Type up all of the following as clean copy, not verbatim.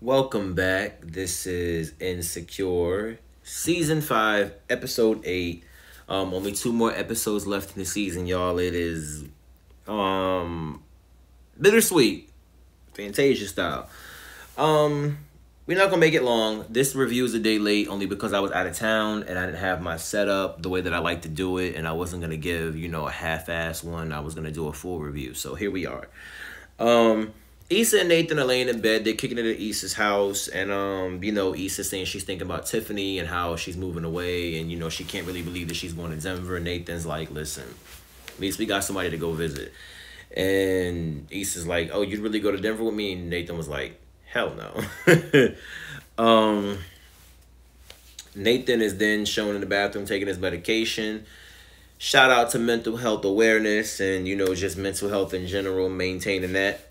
Welcome back. This is Insecure, Season 5, Episode 8. Only two more episodes left in the season, y'all. It is bittersweet. Fantasia style. We're not gonna make it long. This review is a day late only because I was out of town and I didn't have my setup the way that I like to do it, and I wasn't gonna give, a half-ass one. I was gonna do a full review. So here we are. Issa and Nathan are laying in bed. They're kicking it at Issa's house. And, Issa's saying she's thinking about Tiffany and how she's moving away. And, she can't really believe that she's going to Denver. Nathan's like, listen, at least we got somebody to go visit. And Issa's like, oh, you'd really go to Denver with me? And Nathan was like, hell no. Nathan is then shown in the bathroom taking his medication. Shout out to mental health awareness and, just mental health in general, maintaining that.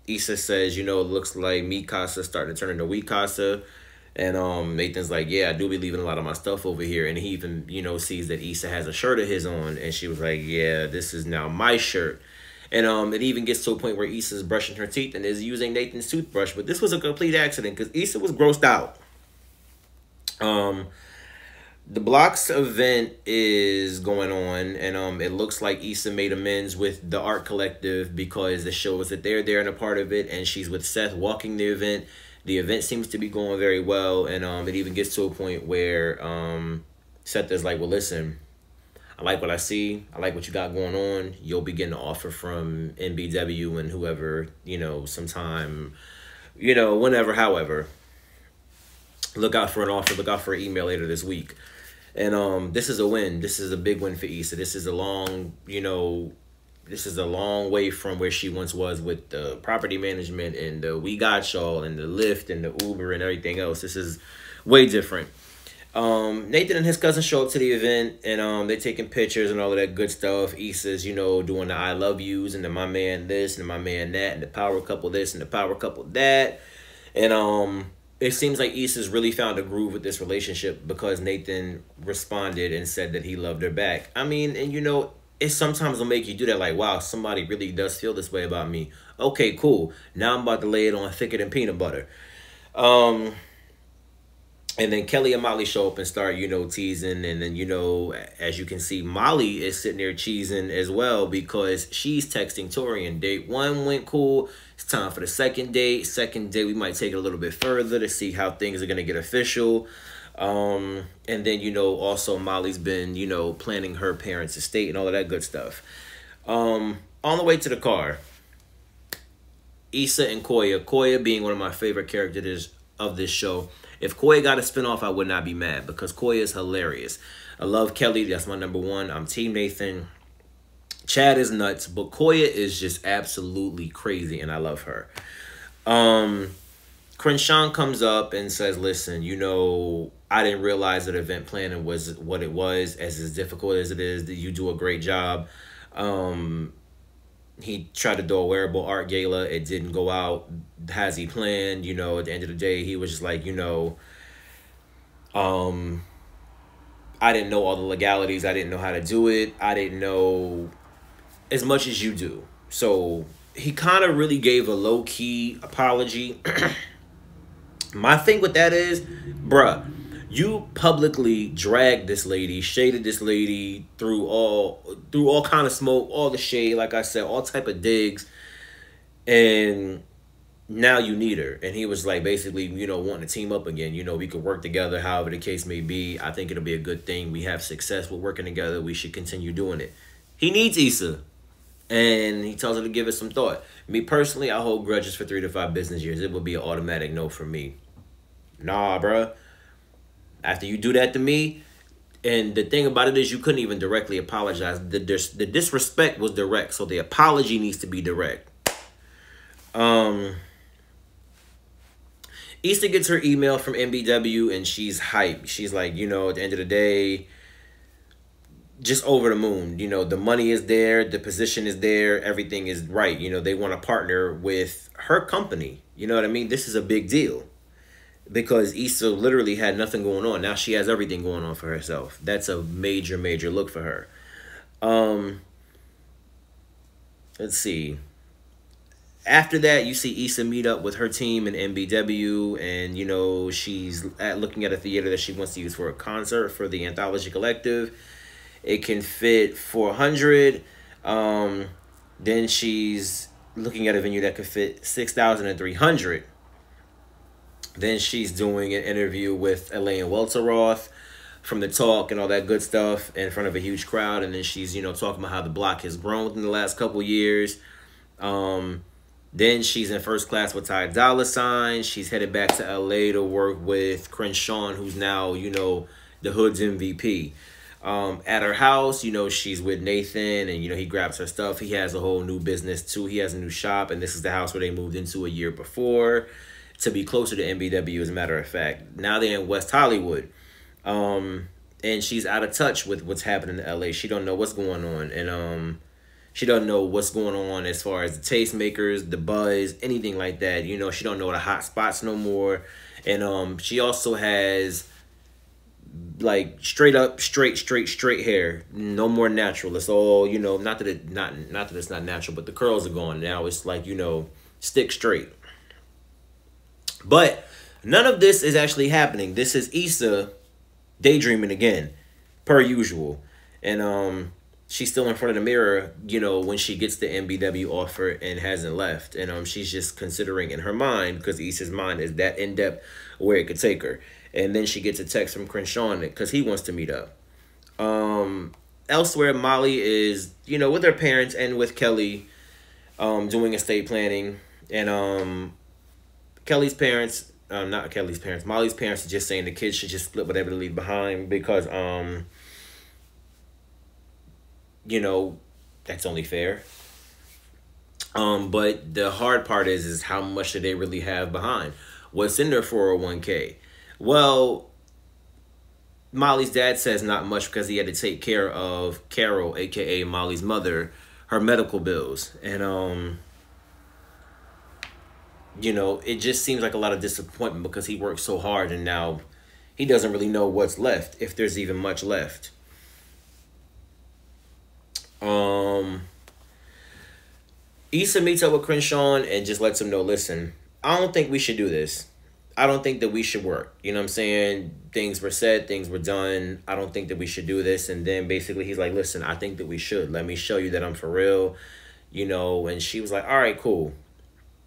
Issa says, it looks like me Casa starting to turn into we Casa. And Nathan's like, yeah, I do be leaving a lot of my stuff over here. And he even, sees that Issa has a shirt of his on. And she was like, yeah, this is now my shirt. And it even gets to a point where Issa's brushing her teeth and is using Nathan's toothbrush. But this was a complete accident because Issa was grossed out. The Blocks event is going on, and it looks like Issa made amends with the art collective because the show is that they're there and a part of it, and she's with Seth walking the event. The event seems to be going very well, and it even gets to a point where Seth is like, well, listen, I like what I see. I like what you got going on. You'll be getting an offer from NBW and whoever, sometime, whenever, however. Look out for an offer. Look out for an email later this week. And this is a win. This is a big win for Issa. This is a long, this is a long way from where she once was with the property management and the We Got Y'all and the Lyft and the Uber and everything else. This is way different. Nathan and his cousin show up to the event, and they're taking pictures and all of that good stuff. Issa's, doing the I love yous and the my man this and the my man that and the power couple this and the power couple that. And it seems like Issa's really found a groove with this relationship because Nathan responded and said that he loved her back. I mean, and it sometimes will make you do that, like, wow, somebody really does feel this way about me. Okay, cool. Now I'm about to lay it on thicker than peanut butter. And then Kelly and Molly show up and start, teasing. And then, as you can see, Molly is sitting there cheesing as well because she's texting Tori and date one went cool. It's time for the second date. Second date, we might take it a little bit further to see how things are going to get official. And then, also Molly's been, planning her parents' estate and all of that good stuff. On the way to the car, Issa and Koya. Koya being one of my favorite characters of this show. If Koya got a spinoff, I would not be mad because Koya is hilarious. I love Kelly. That's my number one. I'm Team Nathan. Chad is nuts, but Koya is just absolutely crazy, and I love her. Crenshawn comes up and says, listen, I didn't realize that event planning was what it was, as difficult as it is, that you do a great job. He tried to do a wearable art gala. It didn't go out as he planned. At the end of the day, he was just like, I didn't know all the legalities. I didn't know how to do it. I didn't know as much as you do. So he kind of really gave a low-key apology. My thing with that is, bruh, you publicly dragged this lady, shaded this lady through all kind of smoke, all the shade, like I said, all type of digs, and now you need her. And he was like, basically, wanting to team up again. We could work together, however the case may be. I think it'll be a good thing. We have success with working together. We should continue doing it. He needs Issa, and he tells her to give it some thought. Me personally, I hold grudges for 3 to 5 business years. It would be an automatic no for me. Nah, bruh. After you do that to me, and the thing about it is you couldn't even directly apologize. The disrespect was direct, so the apology needs to be direct. Issa gets her email from MBW, and she's hyped. She's like, at the end of the day, just over the moon. The money is there, the position is there, everything is right. They want to partner with her company. You know what I mean? This is a big deal. Because Issa literally had nothing going on. Now she has everything going on for herself. That's a major, major look for her. Let's see. After that, you see Issa meet up with her team in MBW, and she's looking at a theater that she wants to use for a concert for the Anthology Collective. It can fit 400. Then she's looking at a venue that could fit 6,300. Then she's doing an interview with Elaine Welteroth from The Talk and all that good stuff in front of a huge crowd. And then she's, talking about how the block has grown within the last couple years. Then she's in First Class with Ty Dolla $ign. She's headed back to LA to work with Crenshawn, who's now, the Hood's MVP. At her house, she's with Nathan, and, he grabs her stuff. He has a whole new business, too. He has a new shop, and this is the house where they moved into a year before to be closer to MBW, as a matter of fact. Now they're in West Hollywood. And she's out of touch with what's happening in LA. She don't know what's going on. And she doesn't know what's going on as far as the tastemakers, the buzz, anything like that. She don't know the hot spots no more. And she also has like straight hair. No more natural. It's all, not that it's not natural, but the curls are gone. Now it's like, stick straight. But none of this is actually happening. This is Issa daydreaming again, per usual. And she's still in front of the mirror, when she gets the MBW offer and hasn't left. And she's just considering in her mind, because Issa's mind is that in-depth, where it could take her. And then she gets a text from Crenshawn because he wants to meet up. Elsewhere, Molly is, with her parents and with Kelly doing estate planning. And Molly's parents are just saying the kids should just split whatever they leave behind because, that's only fair. But the hard part is how much do they really have behind? What's in their 401k? Well, Molly's dad says not much because he had to take care of Carol, a.k.a. Molly's mother, her medical bills. And, it just seems like a lot of disappointment because he worked so hard and now he doesn't really know what's left, if there's even much left. Issa meets up with Crenshawn and just lets him know, listen, I don't think we should do this. I don't think that we should work. You know what I'm saying? Things were said, things were done. I don't think that we should do this. And then basically he's like, listen, I think that we should. Let me show you that I'm for real. And she was like, all right, cool.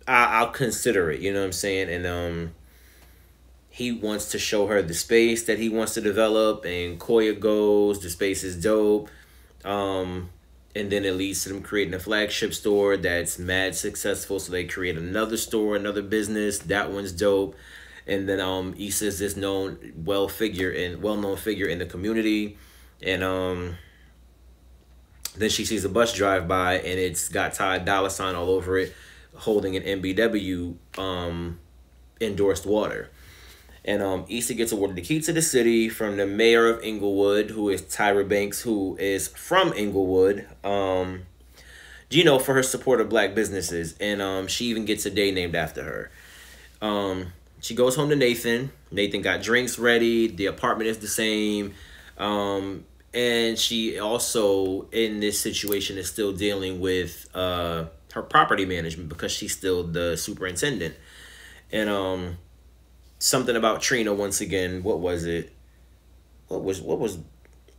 I'll consider it. You know what I'm saying? And he wants to show her the space that he wants to develop. And Koya goes, the space is dope. And then it leads to them creating a flagship store that's mad successful. So they create another store, another business. That one's dope. And then Issa is this well-known figure in the community. And then she sees a bus drive by and it's got Ty Dolla $ign all over it, holding an MBW endorsed water. And Issa gets awarded the key to the city from the mayor of Inglewood, who is Tyra Banks, who is from Inglewood, for her support of black businesses. And she even gets a day named after her. She goes home to Nathan. Nathan got drinks ready. The apartment is the same. And she also, in this situation, is still dealing with her property management because she's still the superintendent. And something about Trina once again. What was it? Was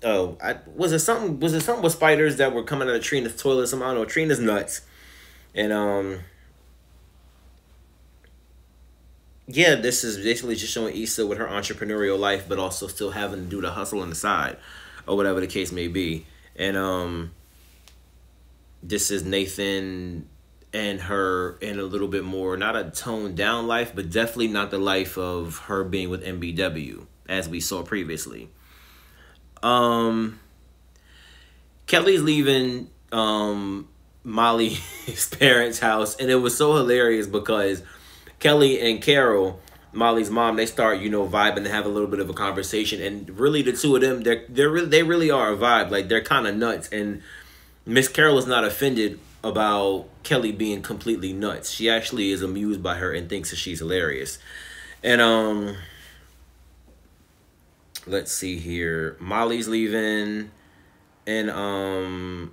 it something with spiders that were coming out of Trina's toilet? Somehow, I don't know. Trina's nuts. And yeah, this is basically just showing Issa with her entrepreneurial life, but also still having to do the hustle on the side, or whatever the case may be. And this is Nathan and her in a little bit more, not a toned down life, but definitely not the life of her being with MBW, as we saw previously. Kelly's leaving Molly's parents' house, and it was so hilarious because Kelly and Carol, Molly's mom, they start, vibing and have a little bit of a conversation. And really, the two of them, they really are a vibe. Like, they're kind of nuts. And Miss Carol is not offended about Kelly being completely nuts. She actually is amused by her and thinks that she's hilarious. And let's see here. Molly's leaving, and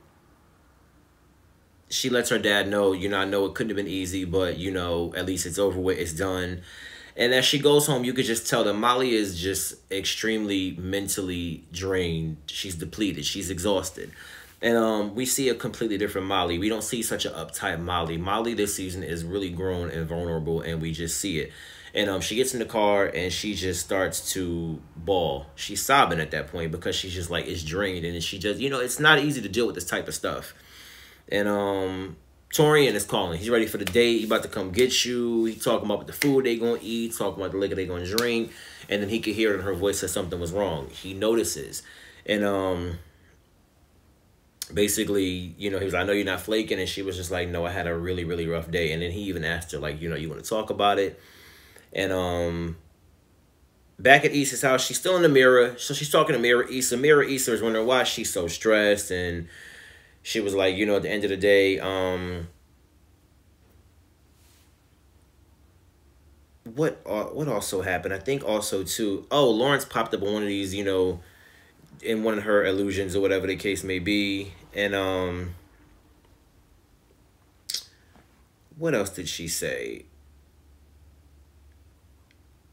she lets her dad know, I know it couldn't have been easy, but, at least it's over with, it's done. And as she goes home, you could just tell that Molly is just extremely mentally drained. She's depleted. She's exhausted. And we see a completely different Molly. We don't see such an uptight Molly. Molly this season is really grown and vulnerable, and we just see it. And she gets in the car, and she just starts to bawl. She's sobbing at that point because she's just like, it's drained. And she just, it's not easy to deal with this type of stuff. And Torian is calling. He's ready for the date. He about to come get you. He talking about the food they gonna eat, talking about the liquor they gonna drink. And then he could hear it in her voice that something was wrong. He notices. And basically, he was like, I know you're not flaking. And she was just like, no, I had a really, really rough day. And then he even asked her, like, you want to talk about it? And back at Issa's house, she's still in the mirror. So she's talking to Mirror Issa. Mirror Issa is wondering why she's so stressed. And she was like, at the end of the day, what also happened? I think also, too, Lawrence popped up on one of these, in one of her illusions or whatever the case may be. And what else did she say?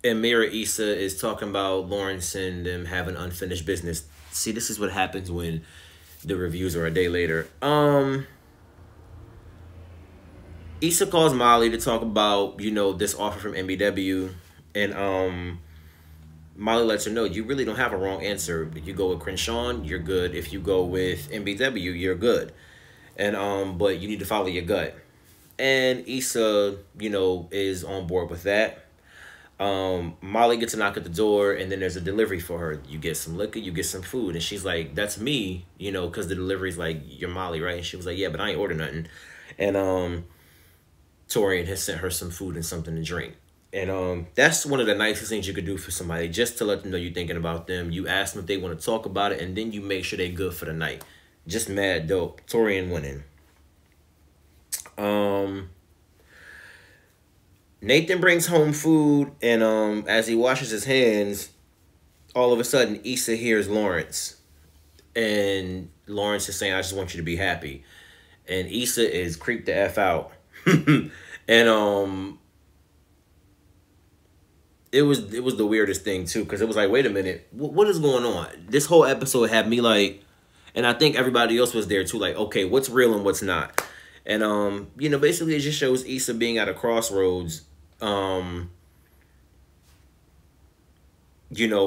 And Mirror Issa is talking about Lawrence and them having unfinished business. See, this is what happens when the reviews are a day later. Issa calls Molly to talk about, this offer from MBW. And Molly lets her know, you really don't have a wrong answer. If you go with Crenshawn, you're good. If you go with MBW, you're good. And but you need to follow your gut. And Issa, is on board with that. Molly gets a knock at the door, and then there's a delivery for her. You get some liquor, you get some food. And she's like, that's me, because the delivery's like, you're Molly, right? And she was like, yeah, but I ain't ordered nothing. And Torian has sent her some food and something to drink. And that's one of the nicest things you could do for somebody, just to let them know you're thinking about them. You ask them if they want to talk about it, and then you make sure they're good for the night. Just mad dope. Torian winning. Nathan brings home food, and as he washes his hands, all of a sudden, Issa hears Lawrence. And Lawrence is saying, I just want you to be happy. And Issa is creeped the F out. And it was the weirdest thing, too, because it was like, wait a minute, what is going on? This whole episode had me like, and I think everybody else was there, too, like, okay, what's real and what's not? And, basically it just shows Issa being at a crossroads,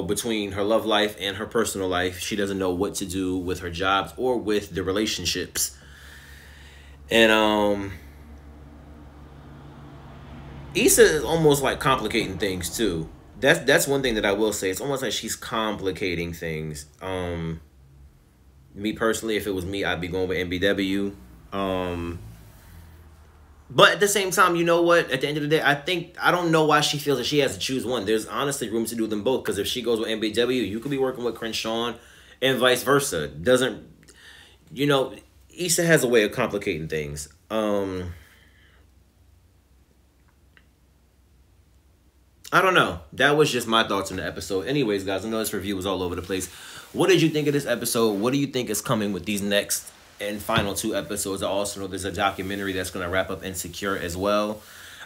between her love life and her personal life. She doesn't know what to do with her jobs or with the relationships. And Issa is almost like complicating things too. That's one thing that I will say. It's almost like she's complicating things. Me personally, if it was me, I'd be going with MBW. But at the same time, you know what? At the end of the day, I don't know why she feels that she has to choose one. There's honestly room to do them both. Because if she goes with MBW, you could be working with Crenshawn and vice versa. Issa has a way of complicating things. I don't know. That was just my thoughts on the episode. Anyways, guys, I know this review was all over the place. What did you think of this episode? What do you think is coming with these next and final 2 episodes? I also know there's a documentary that's going to wrap up Insecure as well.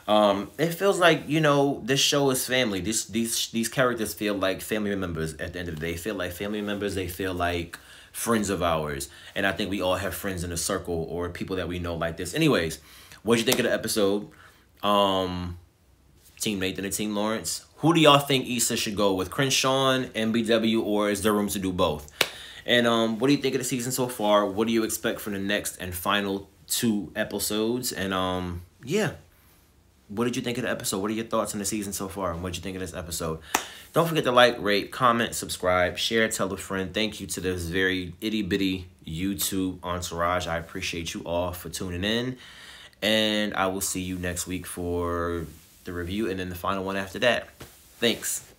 It feels like, this show is family. These characters feel like family members at the end of the day. They feel like family members. They feel like friends of ours. And I think we all have friends in a circle or people that we know like this. Anyways, what'd you think of the episode? Team Nathan and Team Lawrence. Who do y'all think Issa should go with? Crenshawn, MBW, or is there room to do both? And what do you think of the season so far? What do you expect from the next and final 2 episodes? And yeah, what did you think of the episode? What are your thoughts on the season so far? And what did you think of this episode? Don't forget to like, rate, comment, subscribe, share, tell a friend. Thank you to this very itty-bitty YouTube entourage. I appreciate you all for tuning in. And I will see you next week for the review and then the final one after that. Thanks.